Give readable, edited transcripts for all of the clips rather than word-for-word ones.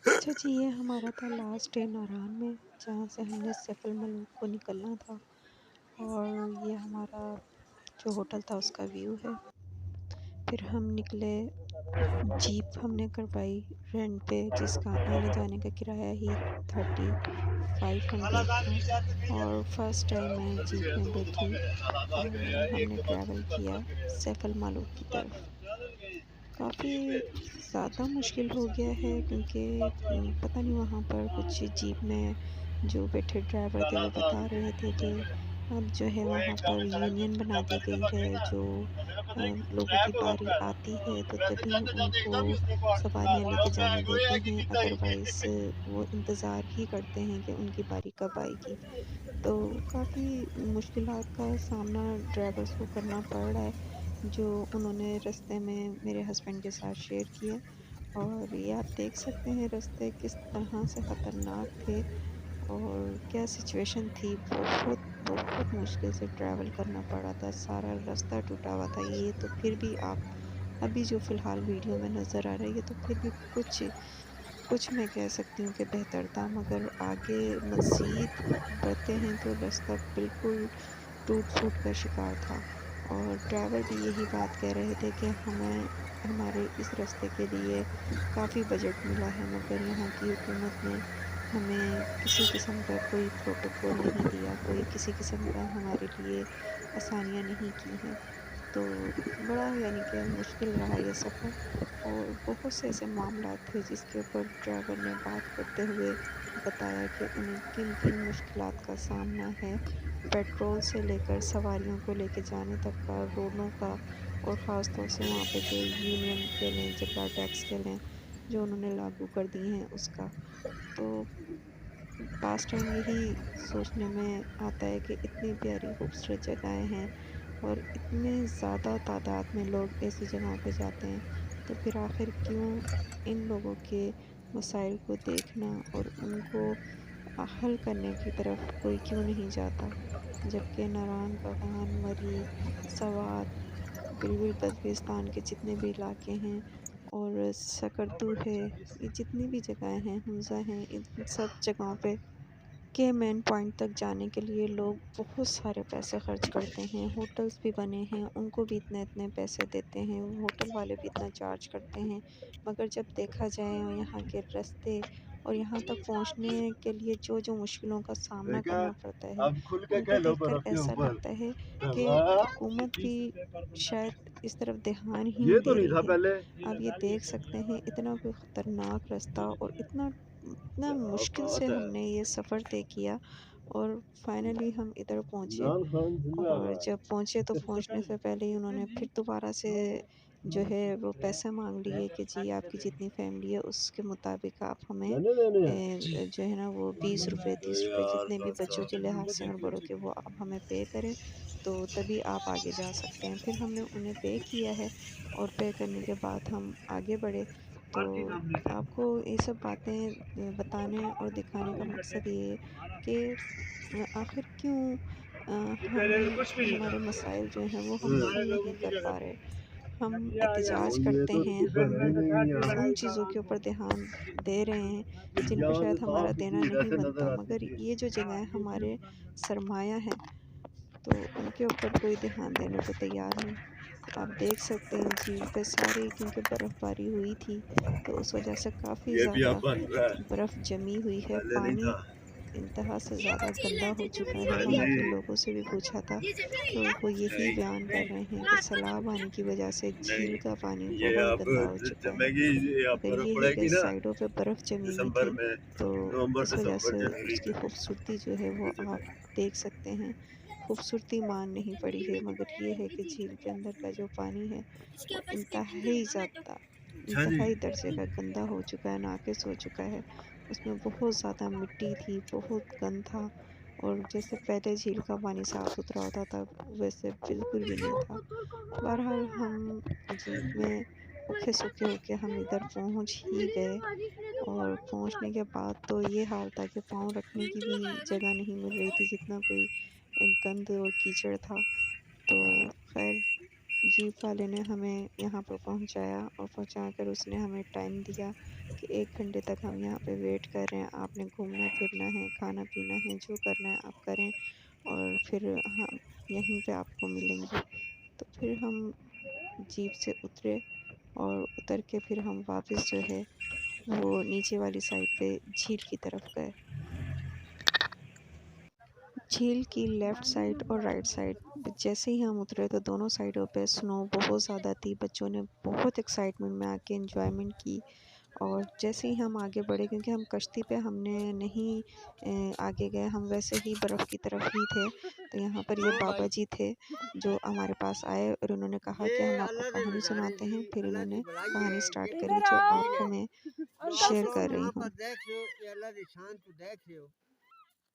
اچھا جی، یہ ہمارا تھا لاسٹ ڈے ناران میں، جہاں سے ہم نے سیف الملوک کو نکلنا تھا، اور یہ ہمارا جو ہوٹل تھا اس کا ویو ہے۔ پھر ہم نکلے، جیپ ہم نے کروائی رینٹ پہ، جس کا آنے جانے کا کرایہ ہی 3500 تھا، اور فرسٹ ٹائم میں جیپ میں بیٹھی اور ہم نے ٹریول کیا سیف الملوک کی طرف۔ کافی زیادہ مشکل ہو گیا ہے، کیونکہ پتہ نہیں وہاں پر کچھ جیپ میں جو بیٹھے ڈرائیور تھے وہ بتا رہے تھے کہ اب جو ہے وہاں پر یونین بنا دی گئی ہے، جو لوگوں کی باری آتی ہے تو تبھی ان کو سواریاں لے کے جانے دیتے ہیں، ادروائز وہ انتظار ہی کرتے ہیں کہ ان کی باری کب آئے گی۔ تو کافی مشکلات کا سامنا ڈرائیورس کو کرنا پڑ رہا ہے، جو انہوں نے رستے میں میرے ہسبینڈ کے ساتھ شیئر کیے، اور یہ آپ دیکھ سکتے ہیں رستے کس طرح سے خطرناک تھے اور کیا سچویشن تھی۔ بہت بہت مشکل سے ٹریول کرنا پڑا تھا، سارا راستہ ٹوٹا ہوا تھا۔ یہ تو پھر بھی آپ ابھی جو فی الحال ویڈیو میں نظر آ رہا ہے، یہ تو پھر بھی کچھ میں کہہ سکتی ہوں کہ بہتر تھا، مگر آگے مزید بڑھتے ہیں تو راستہ بالکل ٹوٹ پھوٹ کا شکار تھا، اور ڈرائیور بھی یہی بات کہہ رہے تھے کہ ہمیں ہمارے اس راستے کے لیے کافی بجٹ ملا ہے، مگر یہاں کی حکومت نے ہمیں کسی قسم کا کوئی پروٹوکول نہیں دیا، کوئی کسی قسم کا ہمارے لیے آسانیاں نہیں کی ہیں۔ تو بڑا یعنی کہ مشکل رہا یہ سفر، اور بہت سے ایسے معاملات تھے جس کے اوپر ڈرائیور نے بات کرتے ہوئے بتایا کہ انہیں کن کن مشکلات کا سامنا ہے، پیٹرول سے لے کر سواریوں کو لے کے جانے تک کا، روڈوں کا، اور خاص طور سے وہاں پہ جو یونین کے لیں، جگہ ٹیکس کے لیں جو انہوں نے لاگو کر دی ہیں اس کا۔ تو پاس ٹائم یہی سوچنے میں آتا ہے کہ اتنی پیاری خوبصورت جگہیں ہیں اور اتنے زیادہ تعداد میں لوگ ایسی جگہوں پہ جاتے ہیں، تو پھر آخر کیوں ان لوگوں کے مسائل کو دیکھنا اور ان کو حل کرنے کی طرف کوئی کیوں نہیں جاتا، جبکہ ناران، بغان، مری، سوات، بلبل بلتستان کے جتنے بھی علاقے ہیں، اور سکردو ہے، یہ جتنی بھی جگہیں ہیں، حمزہ ہیں، ان سب جگہوں پہ کے مین پوائنٹ تک جانے کے لیے لوگ بہت سارے پیسے خرچ کرتے ہیں۔ ہوٹلز بھی بنے ہیں، ان کو بھی اتنے پیسے دیتے ہیں، ہوٹل والے بھی اتنا چارج کرتے ہیں، مگر جب دیکھا جائے یہاں کے راستے اور یہاں تک پہنچنے کے لیے جو جو مشکلوں کا سامنا کرنا پڑتا ہے، ان کو دیکھ کر ایسا لگتا ہے کہ حکومت بھی شاید اس طرف دھیان ہی نہیں دے رہی ہے۔ آپ یہ دیکھ سکتے ہیں اتنا کوئی خطرناک راستہ، اور اتنا مشکل سے ہم نے یہ سفر طے کیا، اور فائنلی ہم ادھر پہنچے، اور جب پہنچے تو پہنچنے سے پہلے ہی انہوں نے پھر دوبارہ سے جو ہے وہ پیسے مانگ لیے کہ جی آپ کی جتنی فیملی ہے اس کے مطابق آپ ہمیں جو ہے نا وہ 20 روپے 30 روپے جتنے بھی بچوں کے لحاظ سے اور بڑوں کے وہ آپ ہمیں پے کریں، تو تبھی آپ آگے جا سکتے ہیں۔ پھر ہم نے انہیں پے کیا ہے، اور پے کرنے کے بعد ہم آگے بڑھے۔ تو آپ کو یہ سب باتیں بتانے اور دکھانے کا مقصد یہ ہے کہ آخر کیوں ہمارے مسائل جو ہیں وہ ہم حل نہیں کر پا رہے۔ ہم احتجاج کرتے ہیں، ہم ان چیزوں کے اوپر دھیان دے رہے ہیں جن پہ شاید ہمارا دینا نہیں بنتا، مگر یہ جو جگہیں ہمارے سرمایہ ہیں تو ان کے اوپر کوئی دھیان دینے کو تیار نہیں۔ آپ دیکھ سکتے ہیں جھیل پہ ساری، کیونکہ برف باری ہوئی تھی تو اس وجہ سے کافی زیادہ برف جمی ہوئی ہے، پانی انتہا سے زیادہ گندا ہو چکا ہے۔ وہاں کے لوگوں سے بھی پوچھا تھا تو وہ یہی بیان کر رہے ہیں کہ سیلاب آنے کی وجہ سے جھیل کا پانی بہت گندا ہو چکا ہے، مگر یہ ہے کہ سائڈوں پہ برف جمی ہوئی تھی تو اس وجہ سے اس کی خوبصورتی جو ہے وہ آپ دیکھ سکتے ہیں۔ خوبصورتی مان نہیں پڑی ہے، مگر یہ ہے کہ جھیل کے اندر کا جو پانی ہے وہ انتہائی درجے کا گندا ہو چکا ہے، ناقص ہو چکا ہے۔ اس میں بہت زیادہ مٹی تھی، بہت گند تھا، اور جیسے پہلے جھیل کا پانی صاف ستھرا ہوتا تھا ویسے بالکل بھی نہیں تھا۔ بہرحال ہم جیپ میں اوکھے سوکھے ہو کے ہم ادھر پہنچ ہی گئے، اور پہنچنے کے بعد تو یہ حال تھا کہ پاؤں رکھنے کی بھی جگہ نہیں مل رہی تھی، جتنا کوئی گند اور کیچڑ تھا۔ تو خیر جیپ والے نے ہمیں یہاں پر پہنچایا اور پہنچا کر اس نے ہمیں ٹائم دیا کہ 1 گھنٹے تک ہم یہاں پہ ویٹ کر رہے ہیں، آپ نے گھومنا پھرنا ہے، کھانا پینا ہے، جو کرنا ہے آپ کریں اور پھر ہم یہیں پہ آپ کو ملیں گے۔ تو پھر ہم جیپ سے اترے اور اتر کے پھر ہم واپس جو ہے وہ نیچے والی سائڈ پہ جھیل کی طرف گئے۔ جھیل کی لیفٹ سائڈ اور رائٹ سائڈ جیسے ہی ہم اترے تو دونوں سائڈوں پہ سنو بہت زیادہ تھی، بچوں نے بہت ایکسائٹمنٹ میں آ کے انجوائمنٹ کی۔ اور جیسے ہی ہم آگے بڑھے، کیونکہ ہم کشتی پہ ہم نے نہیں آگے گئے، ہم ویسے ہی برف کی طرف ہی تھے، تو یہاں پر یہ بابا جی تھے جو ہمارے پاس آئے اور انہوں نے کہا کہ ہم آپ کو کہانی سناتے ہیں۔ پھر انہوں نے کہانی سٹارٹ کری جو آپ کو میں شیئر کر رہی ہوں۔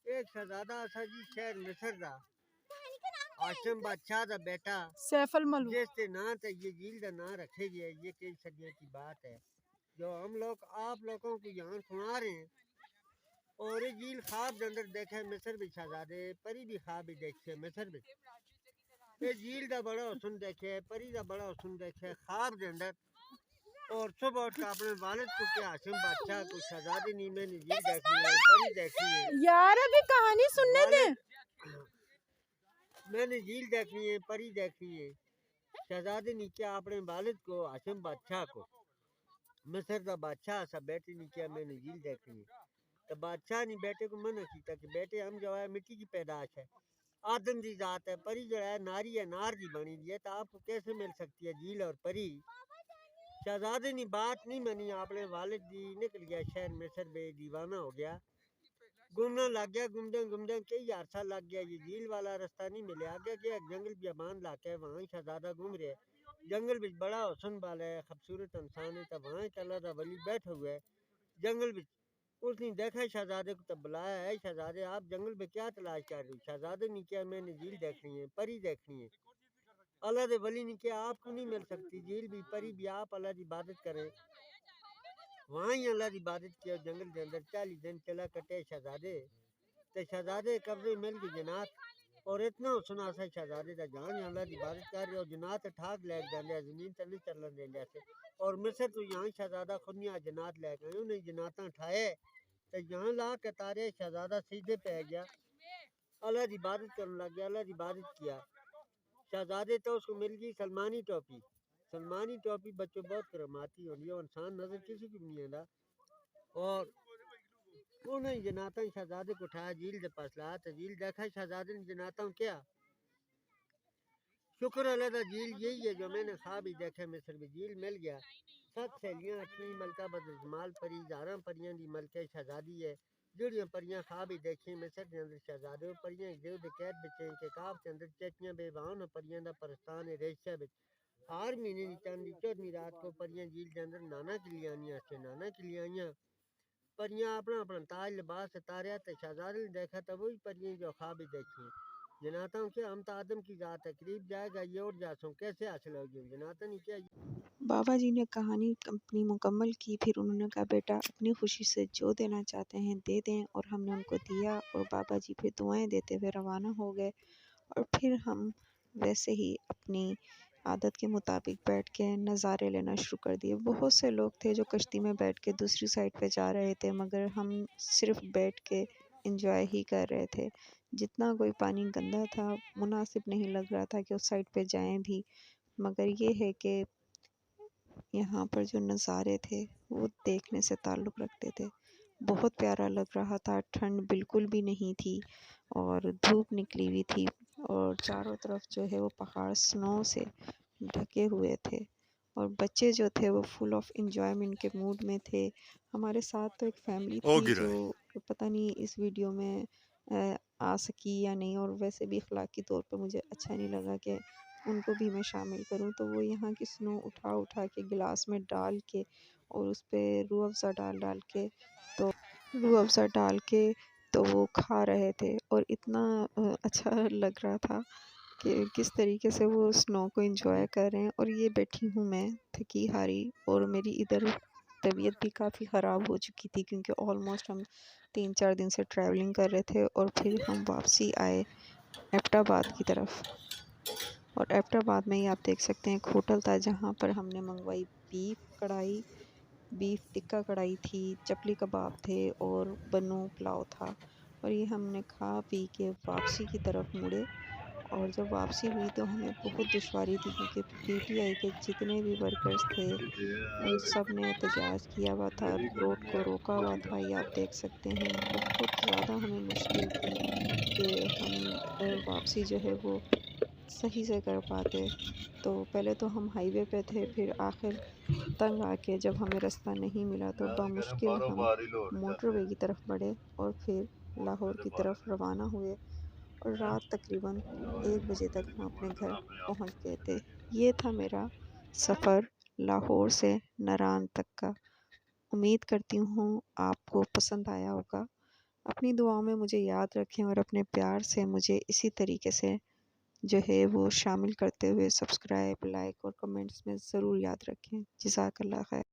ایک شہزادہ تھا جی شہر مصر دا، ہاشم بادشاہ دا بیٹا سیف الملک، جس کے نام تے یہ جھیل دا نام رکھے گیا۔ یہ کئی صدیوں کی بات ہے جو ہم لوگ آپ لوگوں کو یہاں سنا رہے ہیں۔ اور یہ جھیل خواب دے اندر دیکھے مصر بھی شہزادے پری بھی خواب بھی دیکھے مصر بھی۔ یہ جھیل دا بڑا حسن دیکھے، پری دا بڑا حسن دیکھے خواب دے اندر۔ اور صبح اٹھ کے اپنے والد کو کیا ہاشم بادشاہ کو شہزادی نہیں میں نے جھیل دیکھنی ہے، پری دیکھنی ہے یار ابھی کہانی سننے دیں۔ میں نے جھیل دیکھنی ہے، پری دیکھنی ہے۔ شہزادی نے کیا اپنے والد کو ہاشم بادشاہ کو، مصر دا بادشاہ سا بیٹے نے کیا میں نے جھیل دیکھنی ہے۔ تو بادشاہ نے بیٹے کو منع کیا کہ بیٹے ہم جو ہے مٹی کی پیداش ہے، آدم دی ذات ہے، پری جو ہے ناری ہے، نار دی بنی دی ہے، تو آپ کو کیسے مل سکتی ہے جھیل اور پری؟ شہزادے نے بات نہیں منی، اپنے والد دی نکل گیا شہر مصر بے، دیوانہ ہو گیا، گھومنا لگ گیا، گھومدے کئی عرصہ لگ گیا، یہ جھیل والا رستہ نہیں ملے، آگے گیا جنگل بیابان علاقہ ہے، وہاں شہزادہ گھوم رہے، جنگل بھی بڑا حسن والا ہے، خوبصورت انسان ہے، تو وہاں اللہ دا ولی بیٹھا ہوا ہے جنگل بھی۔ اس نے دیکھا شہزادے کو، تب بلایا ہے شہزادے آپ جنگل میں کیا تلاش کر رہے ہو؟ شہزادے نے کیا میں نے جھیل دیکھنی ہے، پری دیکھنی ہے۔ اللہ دے ولی نے کیا آپ کو نہیں مل سکتی جھیل بھی پری بھی، آپ اللہ دی عبادت کریں۔ وہاں ہی اللہ دی عبادت کیا جنگل کے اندر 40 دن چلا کٹے شہزادے، تے شہزادے قبضے مل گئی جنات، اور اتنا سنا سا شہزادے دا جان اللہ دی عبادت کر رہے، اور جنات ٹھاک لے جاندے زمین تے نہیں چلن دیندے سے، اور مصر تو یہاں شہزادہ خود نہیں جنات لے گئے، انہیں جناتاں ٹھائے تے یہاں لا کے تارے، شہزادہ سیدھے پہ گیا، اللہ دی عبادت کرنے لگ گیا، اللہ دی عبادت کیا۔ شہزادے تو اس کو مل گئی سلمانی ٹوپی، سلمانی ٹوپی بچوں بہت کراماتی ہوتی ہے، انسان نظر کسی کو نہیں آتا، اور انہیں جناتاں شہزادے کو اٹھایا جھیل دے پاس لایا، تو جھیل دیکھا شہزادے نے جناتاں کیا شکر اللہ دا جھیل یہی ہے جو میں نے خواب ہی دیکھے مصر میں، جھیل مل گیا۔ 7 سہیلیاں اپنی ملکہ بدجمال پری، 11 پریاں دی ملکہ شہزادی ہے، جڑیاں پریاں خواب ہی دیکھیں مصر کے اندر شہزادے پریاں دیو دے قید بچے کے کاف کے اندر چیٹیاں بے وہاں پریاں دا پرستان ہے ریشہ بچ۔ ہر مہینے دی چاندی 14ویں رات کو پریاں جھیل کے اندر نانا کے لیے آنیاں سے، نانا کے لیے آئیاں پریاں اپنا اپنا تاج لباس اتاریا، تو شہزادے نے دیکھا تو وہی پریاں جو خواب ہی دیکھی جناتوں کے ہم تو آدم کی ذات ہے، قریب جائے گا یہ اور جاسوں کیسے حاصل ہوگی؟ جناتوں نے کیا بابا جی نے کہانی اپنی مکمل کی، پھر انہوں نے کہا بیٹا اپنی خوشی سے جو دینا چاہتے ہیں دے دیں، اور ہم نے ان کو دیا، اور بابا جی پھر دعائیں دیتے ہوئے روانہ ہو گئے، اور پھر ہم ویسے ہی اپنی عادت کے مطابق بیٹھ کے نظارے لینا شروع کر دیے۔ بہت سے لوگ تھے جو کشتی میں بیٹھ کے دوسری سائڈ پہ جا رہے تھے، مگر ہم صرف بیٹھ کے انجوائے ہی کر رہے تھے۔ جتنا کوئی پانی گندا تھا، مناسب نہیں لگ رہا تھا کہ اس سائڈ پہ جائیں بھی، مگر یہ ہے کہ یہاں پر جو نظارے تھے وہ دیکھنے سے تعلق رکھتے تھے۔ بہت پیارا لگ رہا تھا، ٹھنڈ بالکل بھی نہیں تھی اور دھوپ نکلی ہوئی تھی، اور چاروں طرف جو ہے وہ پہاڑ سنو سے ڈھکے ہوئے تھے، اور بچے جو تھے وہ فل آف انجوائمنٹ کے موڈ میں تھے۔ ہمارے ساتھ تو ایک فیملی تھی جو پتہ نہیں اس ویڈیو میں آ سکی یا نہیں، اور ویسے بھی اخلاقی طور پہ مجھے اچھا نہیں لگا کہ ان کو بھی میں شامل کروں، تو وہ یہاں کی سنو اٹھا کے گلاس میں ڈال کے اور اس پہ روح افزا ڈال کے تو وہ کھا رہے تھے، اور اتنا اچھا لگ رہا تھا کہ کس طریقے سے وہ سنو کو انجوائے کر رہے ہیں، اور یہ بیٹھی ہوں میں تھکی ہاری، اور میری ادھر طبیعت بھی کافی خراب ہو چکی تھی کیونکہ آلموسٹ ہم 3-4 دن سے ٹریولنگ کر رہے تھے، اور پھر ہم واپسی آئے ایبٹ آباد کی طرف۔ اور ایبٹ آباد میں ہی آپ دیکھ سکتے ہیں ایک ہوٹل تھا جہاں پر ہم نے منگوائی بیف ٹکا کڑھائی تھی، چپلی کباب تھے اور بنو پلاؤ تھا، اور یہ ہم نے کھا پی کے واپسی کی طرف مڑے۔ اور جب واپسی ہوئی تو ہمیں بہت دشواری تھی کیونکہ پی ٹی آئی کے جتنے بھی ورکرز تھے وہ سب نے احتجاج کیا ہوا تھا، روڈ کو روکا ہوا تھا، یہ آپ دیکھ سکتے ہیں۔ بہت زیادہ ہمیں مشکل تھی کہ ہم واپسی جو ہے وہ صحیح سے کر پاتے۔ تو پہلے تو ہم ہائی وے پہ تھے، پھر آخر تنگ آ کے جب ہمیں رستہ نہیں ملا تو بمشکل ہم موٹر وے کی طرف بڑھے اور پھر لاہور کی طرف روانہ ہوئے، اور رات تقریباً 1 بجے تک ہم اپنے گھر پہنچ گئے تھے۔ یہ تھا میرا سفر لاہور سے ناران تک کا۔ امید کرتی ہوں آپ کو پسند آیا ہوگا۔ اپنی دعاؤں میں مجھے یاد رکھیں اور اپنے پیار سے مجھے اسی طریقے سے جو ہے وہ شامل کرتے ہوئے سبسکرائب، لائک اور کمنٹس میں ضرور یاد رکھیں۔ جزاک اللہ خیر۔